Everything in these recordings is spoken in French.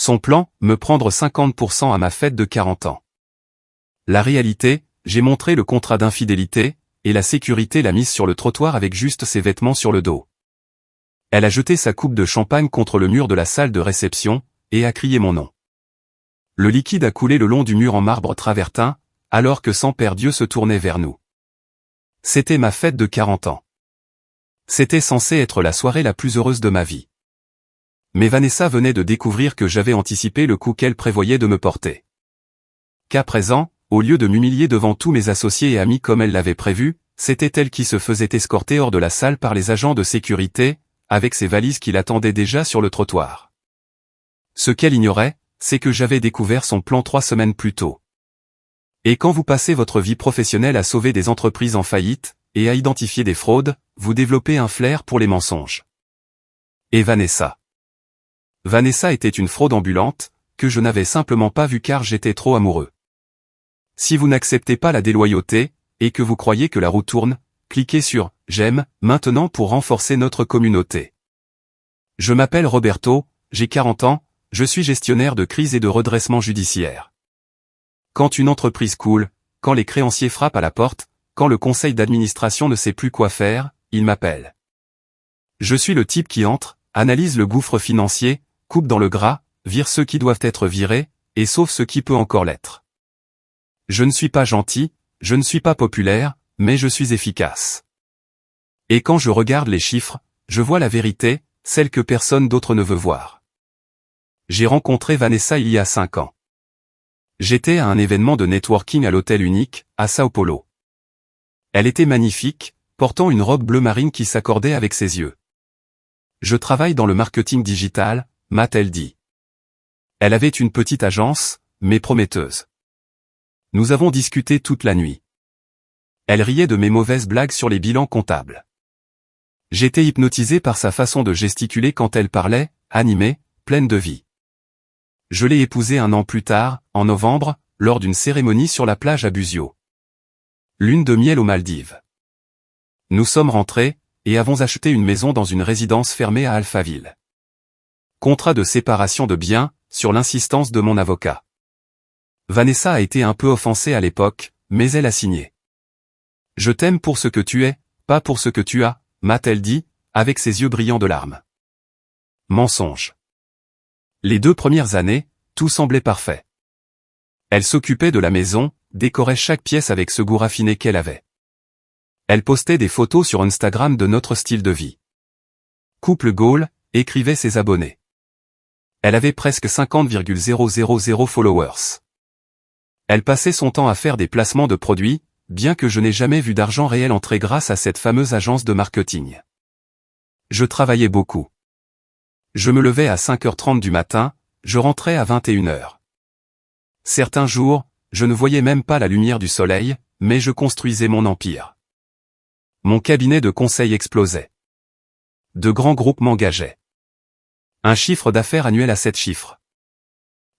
Son plan, me prendre 50% à ma fête de 40 ans. La réalité, j'ai montré le contrat d'infidélité, et la sécurité l'a mise sur le trottoir avec juste ses vêtements sur le dos. Elle a jeté sa coupe de champagne contre le mur de la salle de réception, et a crié mon nom. Le liquide a coulé le long du mur en marbre travertin, alors que Sans Père Dieu se tournait vers nous. C'était ma fête de 40 ans. C'était censé être la soirée la plus heureuse de ma vie. Mais Vanessa venait de découvrir que j'avais anticipé le coup qu'elle prévoyait de me porter. Qu'à présent, au lieu de m'humilier devant tous mes associés et amis comme elle l'avait prévu, c'était elle qui se faisait escorter hors de la salle par les agents de sécurité, avec ses valises qui l'attendaient déjà sur le trottoir. Ce qu'elle ignorait, c'est que j'avais découvert son plan 3 semaines plus tôt. Et quand vous passez votre vie professionnelle à sauver des entreprises en faillite, et à identifier des fraudes, vous développez un flair pour les mensonges. Et Vanessa. Vanessa était une fraude ambulante, que je n'avais simplement pas vue car j'étais trop amoureux. Si vous n'acceptez pas la déloyauté, et que vous croyez que la roue tourne, cliquez sur « J'aime » maintenant pour renforcer notre communauté. Je m'appelle Roberto, j'ai 40 ans, je suis gestionnaire de crise et de redressement judiciaire. Quand une entreprise coule, quand les créanciers frappent à la porte, quand le conseil d'administration ne sait plus quoi faire, il m'appelle. Je suis le type qui entre, analyse le gouffre financier, coupe dans le gras, vire ceux qui doivent être virés, et sauve ce qui peut encore l'être. Je ne suis pas gentil, je ne suis pas populaire, mais je suis efficace. Et quand je regarde les chiffres, je vois la vérité, celle que personne d'autre ne veut voir. J'ai rencontré Vanessa il y a 5 ans. J'étais à un événement de networking à l'hôtel Unique, à Sao Paulo. Elle était magnifique, portant une robe bleu marine qui s'accordait avec ses yeux. Je travaille dans le marketing digital, m'a-t-elle dit. Elle avait une petite agence, mais prometteuse. Nous avons discuté toute la nuit. Elle riait de mes mauvaises blagues sur les bilans comptables. J'étais hypnotisé par sa façon de gesticuler quand elle parlait, animée, pleine de vie. Je l'ai épousée 1 an plus tard, en novembre, lors d'une cérémonie sur la plage à Buzio. Lune de miel aux Maldives. Nous sommes rentrés, et avons acheté une maison dans une résidence fermée à Alphaville. Contrat de séparation de biens, sur l'insistance de mon avocat. Vanessa a été un peu offensée à l'époque, mais elle a signé. Je t'aime pour ce que tu es, pas pour ce que tu as, m'a-t-elle dit, avec ses yeux brillants de larmes. Mensonge. Les 2 premières années, tout semblait parfait. Elle s'occupait de la maison, décorait chaque pièce avec ce goût raffiné qu'elle avait. Elle postait des photos sur Instagram de notre style de vie. Couple Goal, écrivait ses abonnés. Elle avait presque 50,000 followers. Elle passait son temps à faire des placements de produits, bien que je n'ai jamais vu d'argent réel entrer grâce à cette fameuse agence de marketing. Je travaillais beaucoup. Je me levais à 5h30 du matin, je rentrais à 21h. Certains jours, je ne voyais même pas la lumière du soleil, mais je construisais mon empire. Mon cabinet de conseil explosait. De grands groupes m'engageaient. Un chiffre d'affaires annuel à 7 chiffres.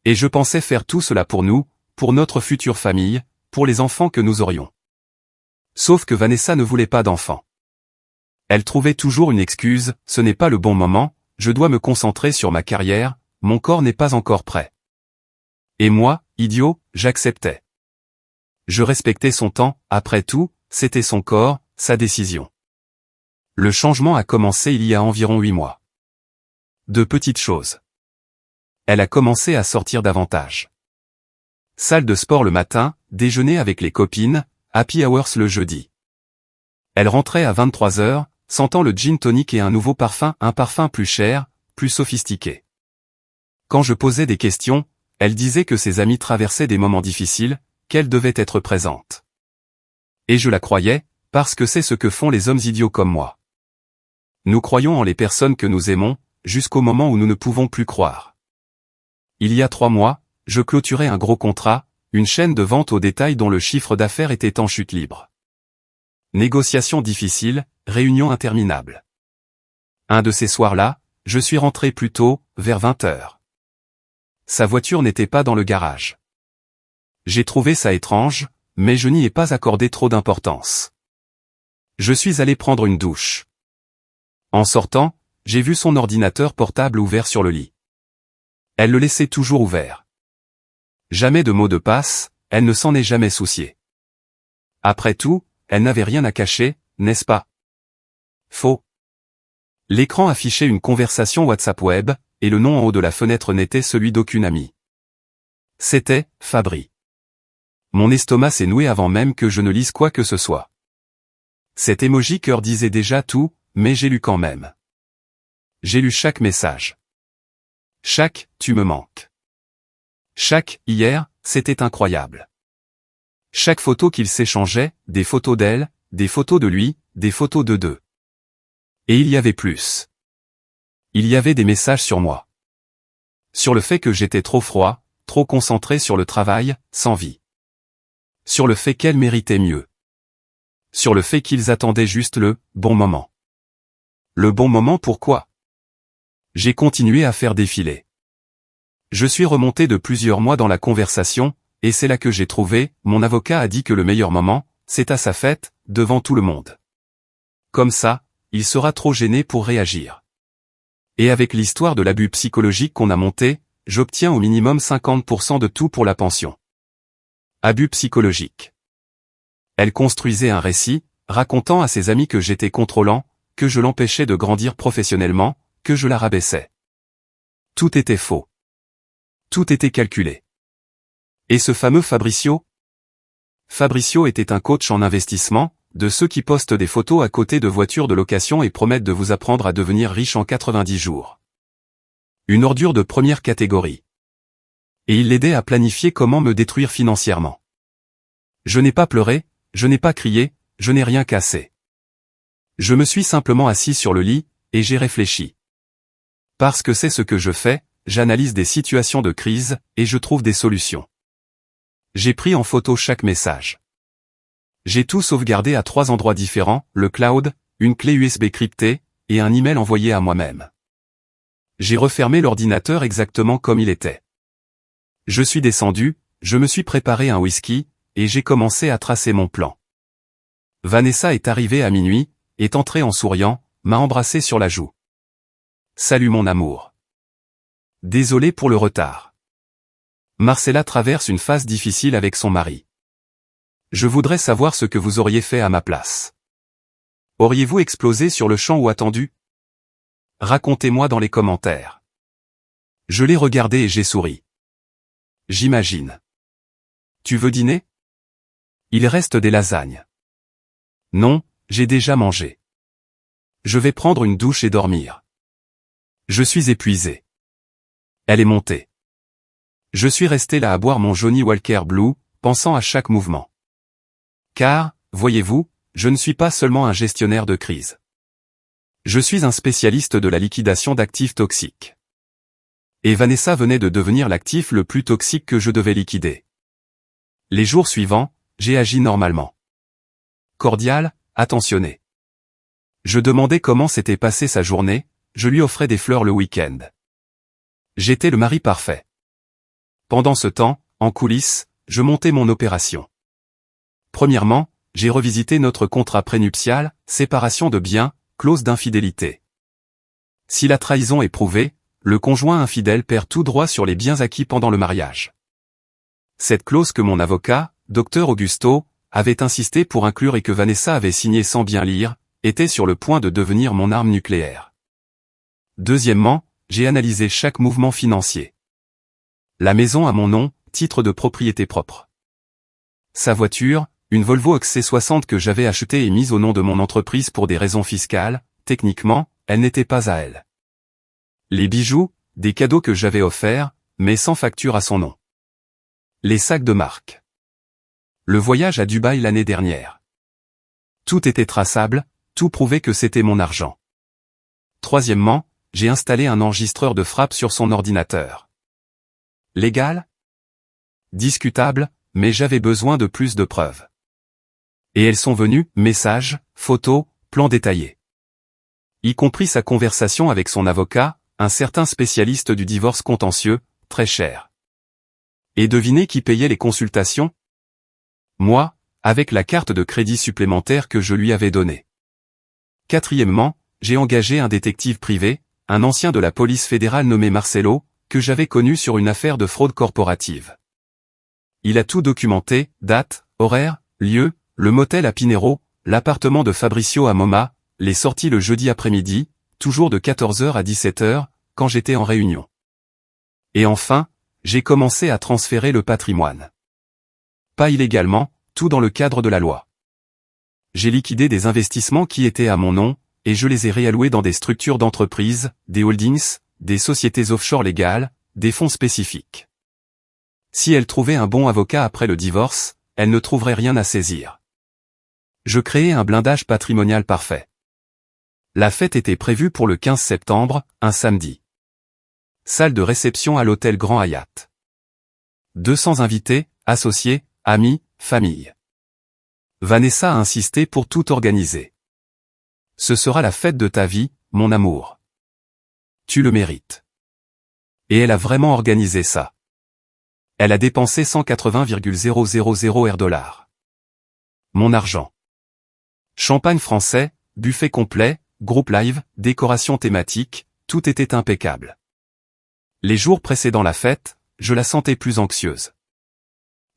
Et je pensais faire tout cela pour nous, pour notre future famille, pour les enfants que nous aurions. Sauf que Vanessa ne voulait pas d'enfants. Elle trouvait toujours une excuse, ce n'est pas le bon moment, je dois me concentrer sur ma carrière, mon corps n'est pas encore prêt. Et moi, idiot, j'acceptais. Je respectais son temps, après tout, c'était son corps, sa décision. Le changement a commencé il y a environ 8 mois. De petites choses. Elle a commencé à sortir davantage. Salle de sport le matin, déjeuner avec les copines, happy hours le jeudi. Elle rentrait à 23h, sentant le gin tonic et un nouveau parfum, un parfum plus cher, plus sophistiqué. Quand je posais des questions, elle disait que ses amis traversaient des moments difficiles, qu'elle devait être présente. Et je la croyais, parce que c'est ce que font les hommes idiots comme moi. Nous croyons en les personnes que nous aimons, jusqu'au moment où nous ne pouvons plus croire. Il y a 3 mois, je clôturais un gros contrat, une chaîne de vente au détail dont le chiffre d'affaires était en chute libre. Négociations difficiles, réunions interminables. Un de ces soirs-là, je suis rentré plus tôt, vers 20h. Sa voiture n'était pas dans le garage. J'ai trouvé ça étrange, mais je n'y ai pas accordé trop d'importance. Je suis allé prendre une douche. En sortant, j'ai vu son ordinateur portable ouvert sur le lit. Elle le laissait toujours ouvert. Jamais de mot de passe, elle ne s'en est jamais souciée. Après tout, elle n'avait rien à cacher, n'est-ce pas? Faux. L'écran affichait une conversation WhatsApp web, et le nom en haut de la fenêtre n'était celui d'aucune amie. C'était Fabri. Mon estomac s'est noué avant même que je ne lise quoi que ce soit. Cet emoji cœur disait déjà tout, mais j'ai lu quand même. J'ai lu chaque message. Chaque « tu me manques ». Chaque « hier », c'était incroyable. Chaque photo qu'ils s'échangeaient, des photos d'elle, des photos de lui, des photos de deux. Et il y avait plus. Il y avait des messages sur moi. Sur le fait que j'étais trop froid, trop concentré sur le travail, sans vie. Sur le fait qu'elle méritait mieux. Sur le fait qu'ils attendaient juste le « bon moment ». Le bon moment pourquoi? J'ai continué à faire défiler. Je suis remonté de plusieurs mois dans la conversation, et c'est là que j'ai trouvé, mon avocat a dit que le meilleur moment, c'est à sa fête, devant tout le monde. Comme ça, il sera trop gêné pour réagir. Et avec l'histoire de l'abus psychologique qu'on a monté, j'obtiens au minimum 50% de tout pour la pension. Abus psychologique. Elle construisait un récit, racontant à ses amis que j'étais contrôlant, que je l'empêchais de grandir professionnellement, que je la rabaissais. Tout était faux. Tout était calculé. Et ce fameux Fabricio? Fabricio était un coach en investissement, de ceux qui postent des photos à côté de voitures de location et promettent de vous apprendre à devenir riche en 90 jours. Une ordure de première catégorie. Et il l'aidait à planifier comment me détruire financièrement. Je n'ai pas pleuré, je n'ai pas crié, je n'ai rien cassé. Je me suis simplement assis sur le lit, et j'ai réfléchi. Parce que c'est ce que je fais, j'analyse des situations de crise, et je trouve des solutions. J'ai pris en photo chaque message. J'ai tout sauvegardé à 3 endroits différents, le cloud, une clé USB cryptée, et un email envoyé à moi-même. J'ai refermé l'ordinateur exactement comme il était. Je suis descendu, je me suis préparé un whisky, et j'ai commencé à tracer mon plan. Vanessa est arrivée à minuit, est entrée en souriant, m'a embrassé sur la joue. Salut mon amour. Désolé pour le retard. Marcella traverse une phase difficile avec son mari. Je voudrais savoir ce que vous auriez fait à ma place. Auriez-vous explosé sur le champ ou attendu? Racontez-moi dans les commentaires. Je l'ai regardé et j'ai souri. J'imagine. Tu veux dîner? Il reste des lasagnes. Non, j'ai déjà mangé. Je vais prendre une douche et dormir. Je suis épuisé. Elle est montée. Je suis resté là à boire mon Johnny Walker Blue, pensant à chaque mouvement. Car, voyez-vous, je ne suis pas seulement un gestionnaire de crise. Je suis un spécialiste de la liquidation d'actifs toxiques. Et Vanessa venait de devenir l'actif le plus toxique que je devais liquider. Les jours suivants, j'ai agi normalement. Cordial, attentionné. Je demandais comment s'était passée sa journée, je lui offrais des fleurs le week-end. J'étais le mari parfait. Pendant ce temps, en coulisses, je montais mon opération. Premièrement, j'ai revisité notre contrat prénuptial, séparation de biens, clause d'infidélité. Si la trahison est prouvée, le conjoint infidèle perd tout droit sur les biens acquis pendant le mariage. Cette clause que mon avocat, Dr Augusto, avait insisté pour inclure et que Vanessa avait signée sans bien lire, était sur le point de devenir mon arme nucléaire. Deuxièmement, j'ai analysé chaque mouvement financier. La maison à mon nom, titre de propriété propre. Sa voiture, une Volvo XC60 que j'avais achetée et mise au nom de mon entreprise pour des raisons fiscales, techniquement, elle n'était pas à elle. Les bijoux, des cadeaux que j'avais offerts, mais sans facture à son nom. Les sacs de marque. Le voyage à Dubaï l'année dernière. Tout était traçable, tout prouvait que c'était mon argent. Troisièmement, j'ai installé un enregistreur de frappe sur son ordinateur. Légal? Discutable, mais j'avais besoin de plus de preuves. Et elles sont venues, messages, photos, plans détaillés. Y compris sa conversation avec son avocat, un certain spécialiste du divorce contentieux, très cher. Et devinez qui payait les consultations? Moi, avec la carte de crédit supplémentaire que je lui avais donnée. Quatrièmement, j'ai engagé un détective privé, un ancien de la police fédérale nommé Marcelo, que j'avais connu sur une affaire de fraude corporative. Il a tout documenté, date, horaire, lieu, le motel à Pinero, l'appartement de Fabricio à Moma, les sorties le jeudi après-midi, toujours de 14h à 17h, quand j'étais en réunion. Et enfin, j'ai commencé à transférer le patrimoine. Pas illégalement, tout dans le cadre de la loi. J'ai liquidé des investissements qui étaient à mon nom, et je les ai réalloués dans des structures d'entreprise, des holdings, des sociétés offshore légales, des fonds spécifiques. Si elle trouvait un bon avocat après le divorce, elle ne trouverait rien à saisir. Je créais un blindage patrimonial parfait. La fête était prévue pour le 15 septembre, un samedi. Salle de réception à l'hôtel Grand Hyatt. 200 invités, associés, amis, famille. Vanessa a insisté pour tout organiser. Ce sera la fête de ta vie, mon amour. Tu le mérites. Et elle a vraiment organisé ça. Elle a dépensé 180,000 $. Mon argent. Champagne français, buffet complet, groupe live, décoration thématique, tout était impeccable. Les jours précédant la fête, je la sentais plus anxieuse.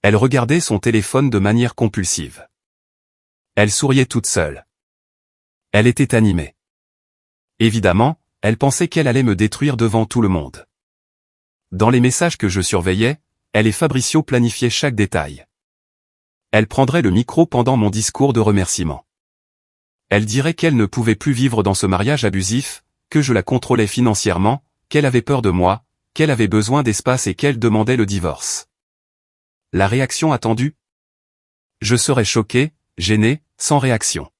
Elle regardait son téléphone de manière compulsive. Elle souriait toute seule. Elle était animée. Évidemment, elle pensait qu'elle allait me détruire devant tout le monde. Dans les messages que je surveillais, elle et Fabricio planifiaient chaque détail. Elle prendrait le micro pendant mon discours de remerciement. Elle dirait qu'elle ne pouvait plus vivre dans ce mariage abusif, que je la contrôlais financièrement, qu'elle avait peur de moi, qu'elle avait besoin d'espace et qu'elle demandait le divorce. La réaction attendue? Je serais choqué, gêné, sans réaction.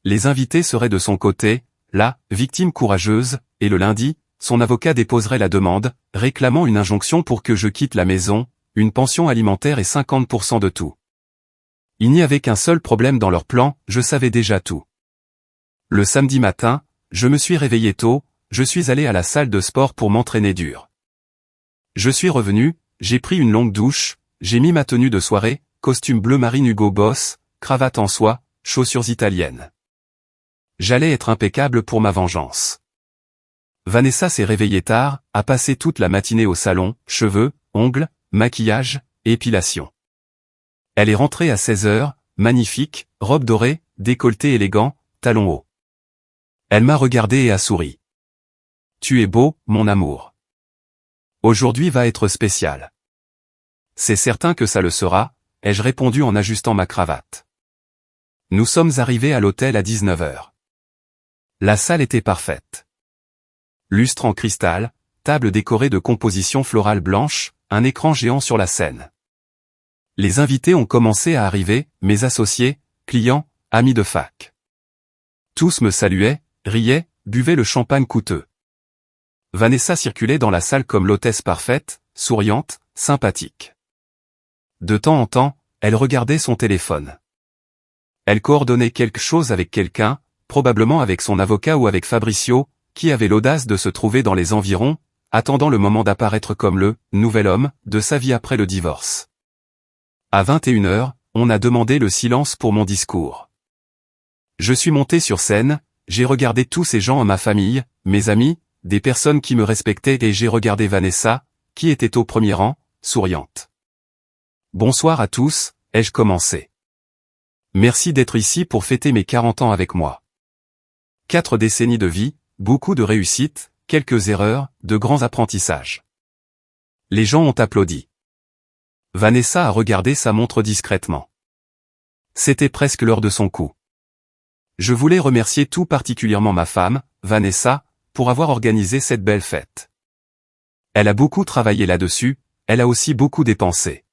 Les invités seraient de son côté, la victime courageuse, et le lundi, son avocat déposerait la demande, réclamant une injonction pour que je quitte la maison, une pension alimentaire et 50% de tout. Il n'y avait qu'un seul problème dans leur plan, je savais déjà tout. Le samedi matin, je me suis réveillé tôt, je suis allé à la salle de sport pour m'entraîner dur. Je suis revenu, j'ai pris une longue douche, j'ai mis ma tenue de soirée, costume bleu marine Hugo Boss, cravate en soie, chaussures italiennes. J'allais être impeccable pour ma vengeance. Vanessa s'est réveillée tard, a passé toute la matinée au salon, cheveux, ongles, maquillage, épilation. Elle est rentrée à 16h, magnifique, robe dorée, décolleté élégant, talons hauts. Elle m'a regardé et a souri. Tu es beau, mon amour. Aujourd'hui va être spécial. C'est certain que ça le sera, ai-je répondu en ajustant ma cravate. Nous sommes arrivés à l'hôtel à 19h. La salle était parfaite. Lustre en cristal, table décorée de compositions florales blanches, un écran géant sur la scène. Les invités ont commencé à arriver, mes associés, clients, amis de fac. Tous me saluaient, riaient, buvaient le champagne coûteux. Vanessa circulait dans la salle comme l'hôtesse parfaite, souriante, sympathique. De temps en temps, elle regardait son téléphone. Elle coordonnait quelque chose avec quelqu'un, probablement avec son avocat ou avec Fabricio, qui avait l'audace de se trouver dans les environs, attendant le moment d'apparaître comme le « nouvel homme » de sa vie après le divorce. À 21h, on a demandé le silence pour mon discours. Je suis monté sur scène, j'ai regardé tous ces gens à ma famille, mes amis, des personnes qui me respectaient et j'ai regardé Vanessa, qui était au premier rang, souriante. Bonsoir à tous, ai-je commencé. Merci d'être ici pour fêter mes 40 ans avec moi. 4 décennies de vie, beaucoup de réussites, quelques erreurs, de grands apprentissages. Les gens ont applaudi. Vanessa a regardé sa montre discrètement. C'était presque l'heure de son coup. Je voulais remercier tout particulièrement ma femme, Vanessa, pour avoir organisé cette belle fête. Elle a beaucoup travaillé là-dessus, elle a aussi beaucoup dépensé.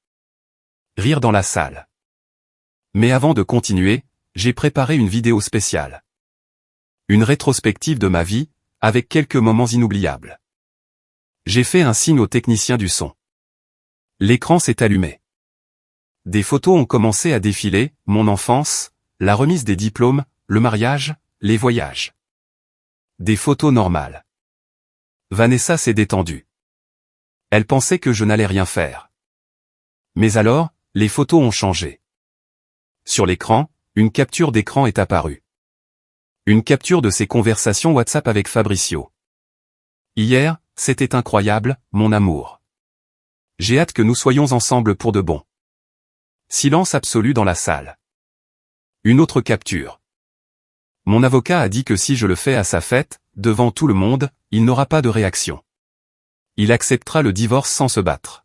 Rire dans la salle. Mais avant de continuer, j'ai préparé une vidéo spéciale. Une rétrospective de ma vie, avec quelques moments inoubliables. J'ai fait un signe au technicien du son. L'écran s'est allumé. Des photos ont commencé à défiler, mon enfance, la remise des diplômes, le mariage, les voyages. Des photos normales. Vanessa s'est détendue. Elle pensait que je n'allais rien faire. Mais alors, les photos ont changé. Sur l'écran, une capture d'écran est apparue. Une capture de ses conversations WhatsApp avec Fabricio. Hier, c'était incroyable, mon amour. J'ai hâte que nous soyons ensemble pour de bon. Silence absolu dans la salle. Une autre capture. Mon avocat a dit que si je le fais à sa fête, devant tout le monde, il n'aura pas de réaction. Il acceptera le divorce sans se battre.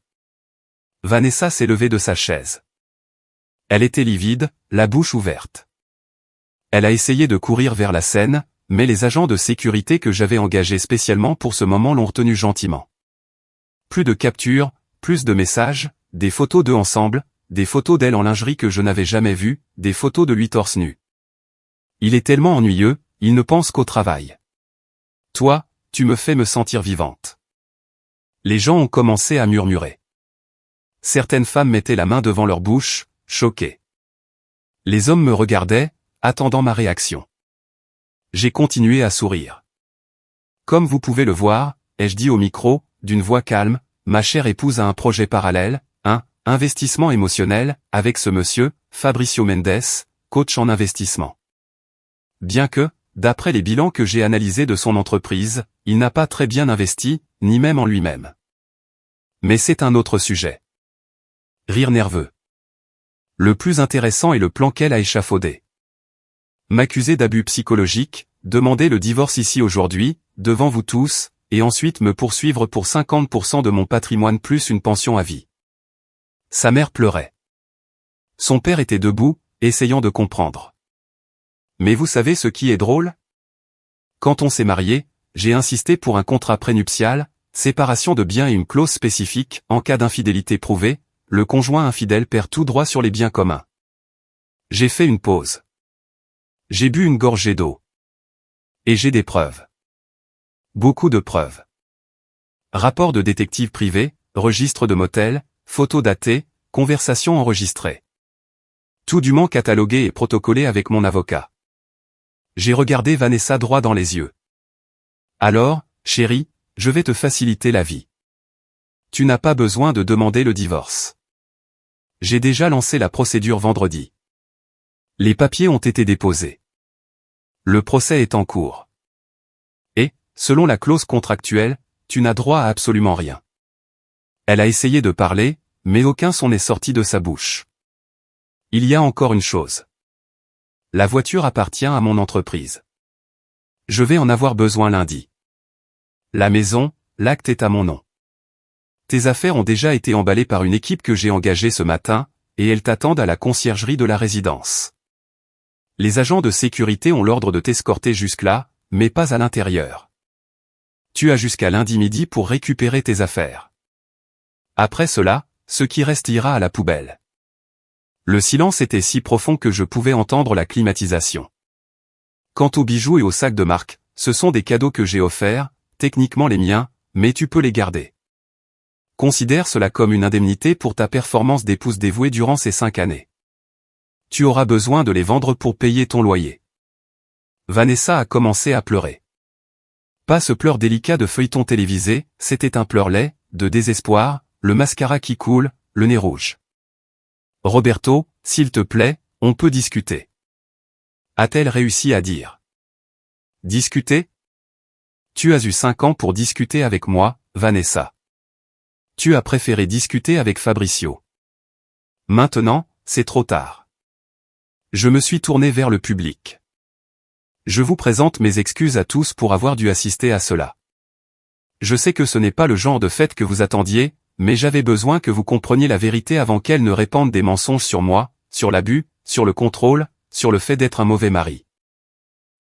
Vanessa s'est levée de sa chaise. Elle était livide, la bouche ouverte. Elle a essayé de courir vers la scène, mais les agents de sécurité que j'avais engagés spécialement pour ce moment l'ont retenue gentiment. Plus de captures, plus de messages, des photos d'eux ensemble, des photos d'elle en lingerie que je n'avais jamais vues, des photos de lui torse nu. Il est tellement ennuyeux, il ne pense qu'au travail. Toi, tu me fais me sentir vivante. Les gens ont commencé à murmurer. Certaines femmes mettaient la main devant leur bouche, choquées. Les hommes me regardaient, attendant ma réaction. J'ai continué à sourire. Comme vous pouvez le voir, ai-je dit au micro, d'une voix calme, ma chère épouse a un projet parallèle, un investissement émotionnel, avec ce monsieur, Fabricio Mendes, coach en investissement. Bien que, d'après les bilans que j'ai analysés de son entreprise, il n'a pas très bien investi, ni même en lui-même. Mais c'est un autre sujet. Rire nerveux. Le plus intéressant est le plan qu'elle a échafaudé. M'accuser d'abus psychologiques, demander le divorce ici aujourd'hui, devant vous tous, et ensuite me poursuivre pour 50% de mon patrimoine plus une pension à vie. Sa mère pleurait. Son père était debout, essayant de comprendre. Mais vous savez ce qui est drôle? Quand on s'est marié, j'ai insisté pour un contrat prénuptial, séparation de biens et une clause spécifique, en cas d'infidélité prouvée, le conjoint infidèle perd tout droit sur les biens communs. J'ai fait une pause. J'ai bu une gorgée d'eau. Et j'ai des preuves. Beaucoup de preuves. Rapport de détective privé, registre de motel, photos datées, conversations enregistrées. Tout dûment catalogué et protocolé avec mon avocat. J'ai regardé Vanessa droit dans les yeux. Alors, chérie, je vais te faciliter la vie. Tu n'as pas besoin de demander le divorce. J'ai déjà lancé la procédure vendredi. Les papiers ont été déposés. Le procès est en cours. Et, selon la clause contractuelle, tu n'as droit à absolument rien. Elle a essayé de parler, mais aucun son n'est sorti de sa bouche. Il y a encore une chose. La voiture appartient à mon entreprise. Je vais en avoir besoin lundi. La maison, l'acte est à mon nom. Tes affaires ont déjà été emballées par une équipe que j'ai engagée ce matin, et elles t'attendent à la conciergerie de la résidence. Les agents de sécurité ont l'ordre de t'escorter jusque-là, mais pas à l'intérieur. Tu as jusqu'à lundi midi pour récupérer tes affaires. Après cela, ce qui reste ira à la poubelle. Le silence était si profond que je pouvais entendre la climatisation. Quant aux bijoux et aux sacs de marque, ce sont des cadeaux que j'ai offerts, techniquement les miens, mais tu peux les garder. Considère cela comme une indemnité pour ta performance d'épouse dévouée durant ces 5 années. Tu auras besoin de les vendre pour payer ton loyer. Vanessa a commencé à pleurer. Pas ce pleur délicat de feuilleton télévisé, c'était un pleur laid, de désespoir, le mascara qui coule, le nez rouge. Roberto, s'il te plaît, on peut discuter. A-t-elle réussi à dire? Discuter? Tu as eu 5 ans pour discuter avec moi, Vanessa. Tu as préféré discuter avec Fabricio. Maintenant, c'est trop tard. Je me suis tourné vers le public. Je vous présente mes excuses à tous pour avoir dû assister à cela. Je sais que ce n'est pas le genre de fête que vous attendiez, mais j'avais besoin que vous compreniez la vérité avant qu'elle ne répande des mensonges sur moi, sur l'abus, sur le contrôle, sur le fait d'être un mauvais mari.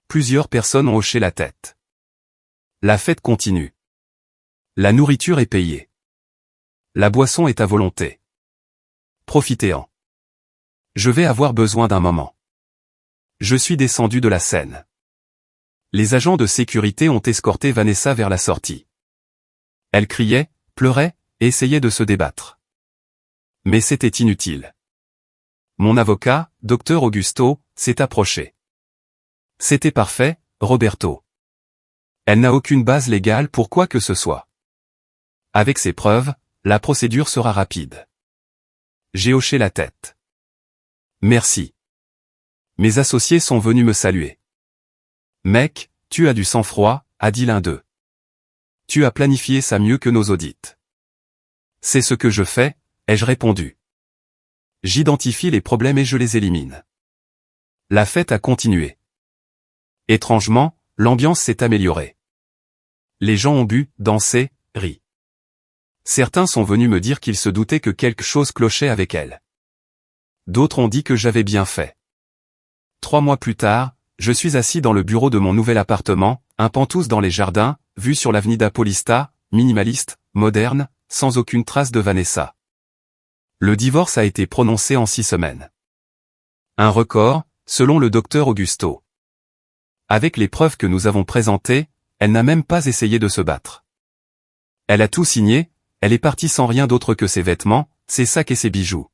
Plusieurs personnes ont hoché la tête. La fête continue. La nourriture est payée. La boisson est à volonté. Profitez-en. Je vais avoir besoin d'un moment. Je suis descendu de la scène. Les agents de sécurité ont escorté Vanessa vers la sortie. Elle criait, pleurait, et essayait de se débattre. Mais c'était inutile. Mon avocat, Dr Augusto, s'est approché. C'était parfait, Roberto. Elle n'a aucune base légale pour quoi que ce soit. Avec ces preuves, la procédure sera rapide. J'ai hoché la tête. Merci. Mes associés sont venus me saluer. Mec, tu as du sang-froid, a dit l'un d'eux. Tu as planifié ça mieux que nos audits. C'est ce que je fais, ai-je répondu. J'identifie les problèmes et je les élimine. La fête a continué. Étrangement, l'ambiance s'est améliorée. Les gens ont bu, dansé, ri. Certains sont venus me dire qu'ils se doutaient que quelque chose clochait avec elle. D'autres ont dit que j'avais bien fait. 3 mois plus tard, je suis assis dans le bureau de mon nouvel appartement, un pantouse dans les jardins, vue sur l'avenida Paulista, minimaliste, moderne, sans aucune trace de Vanessa. Le divorce a été prononcé en 6 semaines. Un record, selon le docteur Augusto. Avec les preuves que nous avons présentées, elle n'a même pas essayé de se battre. Elle a tout signé, elle est partie sans rien d'autre que ses vêtements, ses sacs et ses bijoux.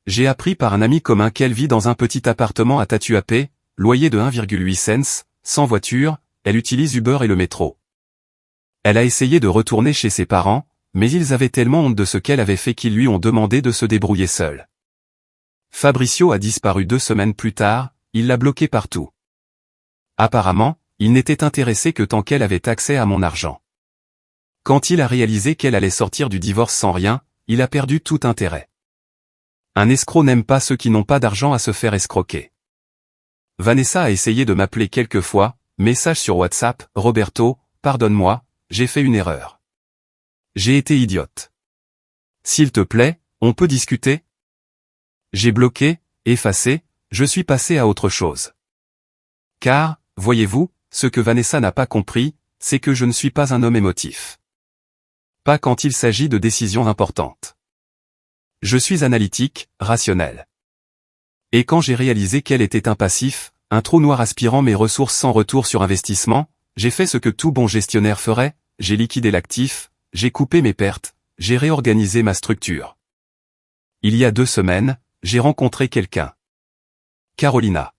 J'ai appris par un ami commun qu'elle vit dans un petit appartement à Tatuapé, loyer de 1,8 cents, sans voiture, elle utilise Uber et le métro. Elle a essayé de retourner chez ses parents, mais ils avaient tellement honte de ce qu'elle avait fait qu'ils lui ont demandé de se débrouiller seule. Fabricio a disparu 2 semaines plus tard, il l'a bloqué partout. Apparemment, il n'était intéressé que tant qu'elle avait accès à mon argent. Quand il a réalisé qu'elle allait sortir du divorce sans rien, il a perdu tout intérêt. Un escroc n'aime pas ceux qui n'ont pas d'argent à se faire escroquer. Vanessa a essayé de m'appeler quelques fois, message sur WhatsApp, Roberto, pardonne-moi, j'ai fait une erreur. J'ai été idiote. S'il te plaît, on peut discuter? J'ai bloqué, effacé, je suis passé à autre chose. Car, voyez-vous, ce que Vanessa n'a pas compris, c'est que je ne suis pas un homme émotif. Pas quand il s'agit de décisions importantes. Je suis analytique, rationnel. Et quand j'ai réalisé qu'elle était un passif, un trou noir aspirant mes ressources sans retour sur investissement, j'ai fait ce que tout bon gestionnaire ferait, j'ai liquidé l'actif, j'ai coupé mes pertes, j'ai réorganisé ma structure. Il y a 2 semaines, j'ai rencontré quelqu'un. Carolina.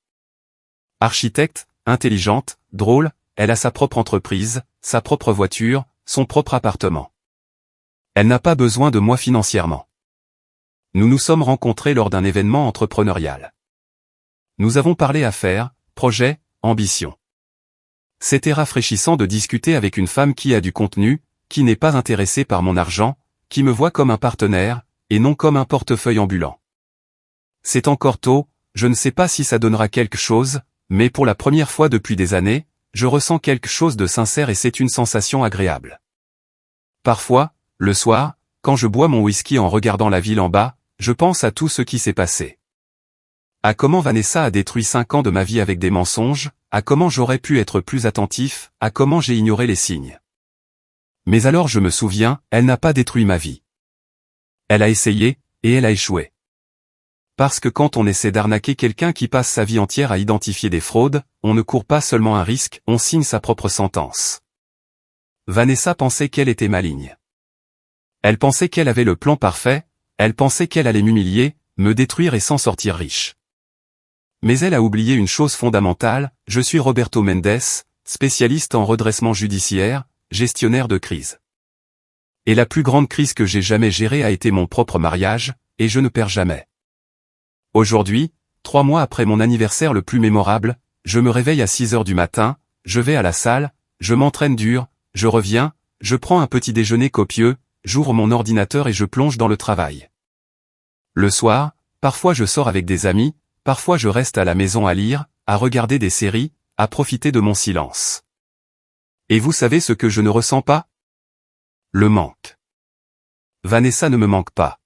Architecte, intelligente, drôle, elle a sa propre entreprise, sa propre voiture, son propre appartement. Elle n'a pas besoin de moi financièrement. Nous nous sommes rencontrés lors d'un événement entrepreneurial. Nous avons parlé affaires, projets, ambitions. C'était rafraîchissant de discuter avec une femme qui a du contenu, qui n'est pas intéressée par mon argent, qui me voit comme un partenaire, et non comme un portefeuille ambulant. C'est encore tôt, je ne sais pas si ça donnera quelque chose, mais pour la première fois depuis des années, je ressens quelque chose de sincère et c'est une sensation agréable. Parfois, le soir, quand je bois mon whisky en regardant la ville en bas, je pense à tout ce qui s'est passé. À comment Vanessa a détruit 5 ans de ma vie avec des mensonges, à comment j'aurais pu être plus attentif, à comment j'ai ignoré les signes. Mais alors je me souviens, elle n'a pas détruit ma vie. Elle a essayé, et elle a échoué. Parce que quand on essaie d'arnaquer quelqu'un qui passe sa vie entière à identifier des fraudes, on ne court pas seulement un risque, on signe sa propre sentence. Vanessa pensait qu'elle était maligne. Elle pensait qu'elle avait le plan parfait, elle pensait qu'elle allait m'humilier, me détruire et s'en sortir riche. Mais elle a oublié une chose fondamentale, je suis Roberto Mendes, spécialiste en redressement judiciaire, gestionnaire de crise. Et la plus grande crise que j'ai jamais gérée a été mon propre mariage, et je ne perds jamais. Aujourd'hui, 3 mois après mon anniversaire le plus mémorable, je me réveille à 6 heures du matin, je vais à la salle, je m'entraîne dur, je reviens, je prends un petit déjeuner copieux, j'ouvre mon ordinateur et je plonge dans le travail. Le soir, parfois je sors avec des amis, parfois je reste à la maison à lire, à regarder des séries, à profiter de mon silence. Et vous savez ce que je ne ressens pas? Le manque. Vanessa ne me manque pas.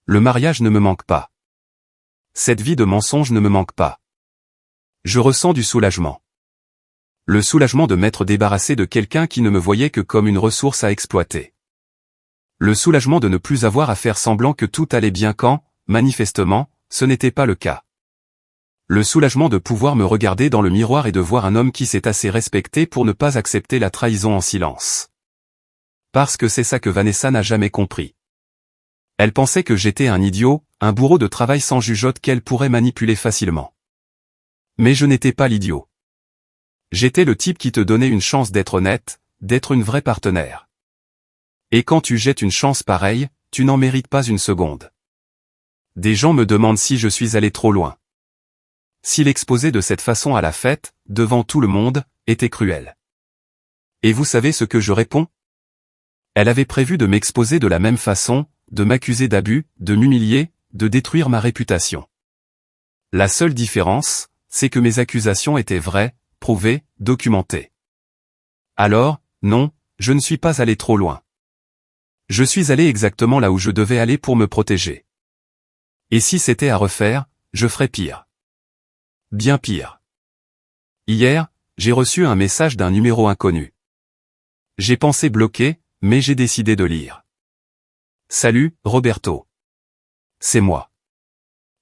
Le mariage ne me manque pas. Cette vie de mensonge ne me manque pas. Je ressens du soulagement. Le soulagement de m'être débarrassé de quelqu'un qui ne me voyait que comme une ressource à exploiter. Le soulagement de ne plus avoir à faire semblant que tout allait bien quand, manifestement, ce n'était pas le cas. Le soulagement de pouvoir me regarder dans le miroir et de voir un homme qui s'est assez respecté pour ne pas accepter la trahison en silence. Parce que c'est ça que Vanessa n'a jamais compris. Elle pensait que j'étais un idiot, un bourreau de travail sans jugeote qu'elle pourrait manipuler facilement. Mais je n'étais pas l'idiot. J'étais le type qui te donnait une chance d'être honnête, d'être une vraie partenaire. Et quand tu jettes une chance pareille, tu n'en mérites pas une seconde. Des gens me demandent si je suis allé trop loin. Si l'exposer de cette façon à la fête, devant tout le monde, était cruel. Et vous savez ce que je réponds? Elle avait prévu de m'exposer de la même façon, de m'accuser d'abus, de m'humilier, de détruire ma réputation. La seule différence, c'est que mes accusations étaient vraies, prouvées, documentées. Alors, non, je ne suis pas allé trop loin. Je suis allé exactement là où je devais aller pour me protéger. Et si c'était à refaire, je ferais pire. Bien pire. Hier, j'ai reçu un message d'un numéro inconnu. J'ai pensé bloquer, mais j'ai décidé de lire. Salut, Roberto. C'est moi.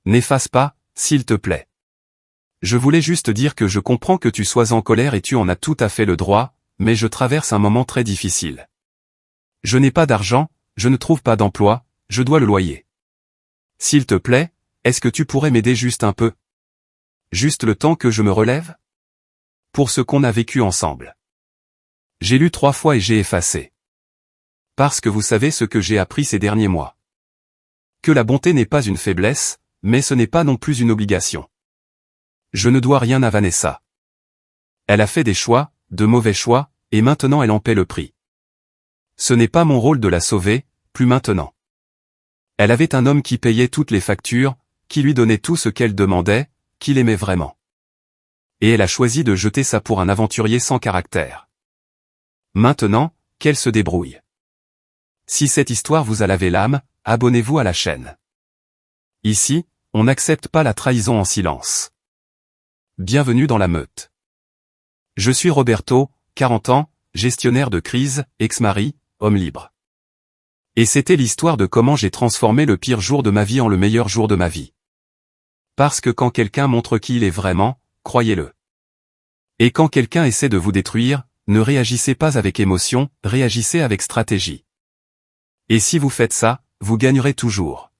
N'efface pas, s'il te plaît. Je voulais juste dire que je comprends que tu sois en colère et tu en as tout à fait le droit, mais je traverse un moment très difficile. Je n'ai pas d'argent, je ne trouve pas d'emploi, je dois le loyer. S'il te plaît, est-ce que tu pourrais m'aider juste un peu? Juste le temps que je me relève? Pour ce qu'on a vécu ensemble. J'ai lu 3 fois et j'ai effacé. Parce que vous savez ce que j'ai appris ces derniers mois. Que la bonté n'est pas une faiblesse, mais ce n'est pas non plus une obligation. Je ne dois rien à Vanessa. Elle a fait des choix, de mauvais choix, et maintenant elle en paie le prix. Ce n'est pas mon rôle de la sauver, plus maintenant. Elle avait un homme qui payait toutes les factures, qui lui donnait tout ce qu'elle demandait, qu'il aimait vraiment. Et elle a choisi de jeter ça pour un aventurier sans caractère. Maintenant, qu'elle se débrouille. Si cette histoire vous a lavé l'âme, abonnez-vous à la chaîne. Ici, on n'accepte pas la trahison en silence. Bienvenue dans la meute. Je suis Roberto, 40 ans, gestionnaire de crise, ex-mari, homme libre. Et c'était l'histoire de comment j'ai transformé le pire jour de ma vie en le meilleur jour de ma vie. Parce que quand quelqu'un montre qui il est vraiment, croyez-le. Et quand quelqu'un essaie de vous détruire, ne réagissez pas avec émotion, réagissez avec stratégie. Et si vous faites ça, vous gagnerez toujours.